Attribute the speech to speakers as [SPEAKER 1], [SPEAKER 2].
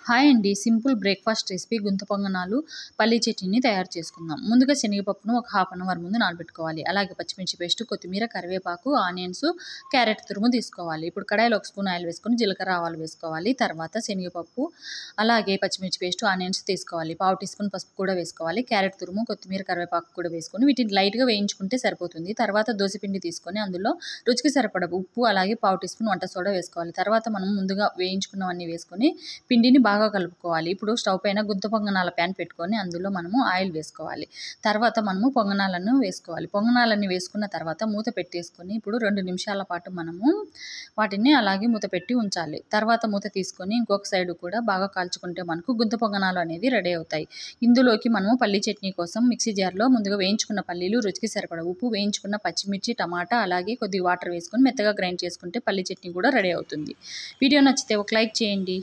[SPEAKER 1] Hi అండి. Simple breakfast recipe గుంత పొంగనాలు, పల్లీ చట్నీని తయారు చేసుకుందాం. ముందుగా శనగపప్పును ఒక హాఫ్ అన్ అవర్ ముందు నానబెట్టుకోవాలి. అలాగే పచ్చిమిర్చి పేస్ట్, కొత్తిమీర, కరివేపాకు, ఆనియన్స్, క్యారెట్ తురుము తీసుకోవాలి. ఇప్పుడు కడాయిలో ఒక స్పూన్ ఆయిల్ వేసుకొని జీలకర్ర, ఆవాలు వేసుకోవాలి. తర్వాత శనగపప్పు, అలాగే పచ్చిమిర్చి పేస్ట్, ఆనియన్స్ తీసుకోవాలి. పావు టీ స్పూన్ పసుపు కూడా వేసుకోవాలి. క్యారెట్ తురుము, కొత్తిమీర, కరివేపాకు కూడా వేసుకొని వీటిని లైట్‌గా వేయించుకుంటే సరిపోతుంది. తర్వాత దోసపిండి తీసుకొని అందులో రుచికి సరిపడా ఉప్పు, అలాగే పావు టీ స్పూన్ వంట సోడా వేసుకోవాలి. తర్వాత మనం ముందుగా వేయించుకున్నవన్నీ వేసుకొని పిండిని బాగా కలుపుకోవాలి. ఇప్పుడు స్టవ్ పైన గుంత పొంగనాల ప్యాన్ పెట్టుకొని అందులో మనము ఆయిల్ వేసుకోవాలి. తర్వాత మనము పొంగనాలను వేసుకోవాలి. పొంగనాలన్నీ వేసుకున్న తర్వాత మూత పెట్టేసుకొని ఇప్పుడు 2 నిమిషాల పాటు మనము వాటిని అలాగే మూత పెట్టి ఉంచాలి. తర్వాత మూత తీసుకొని ఇంకొక సైడ్ కూడా బాగా కాల్చుకుంటే మనకు గుంత పొంగనాలు అనేవి రెడీ అవుతాయి. ఇందులోకి మనము పల్లీ చట్నీ కోసం మిక్సీ జార్లో ముందుగా వేయించుకున్న పల్లీలు, రుచికి సరిపడా ఉప్పు, వేయించుకున్న పచ్చిమిర్చి, టమాటా, అలాగే కొద్దిగా వాటర్ వేసుకొని మెత్తగా గ్రైండ్ చేసుకుంటే పల్లీ చట్నీ కూడా రెడీ అవుతుంది. వీడియో నచ్చితే ఒక లైక్ చేయండి.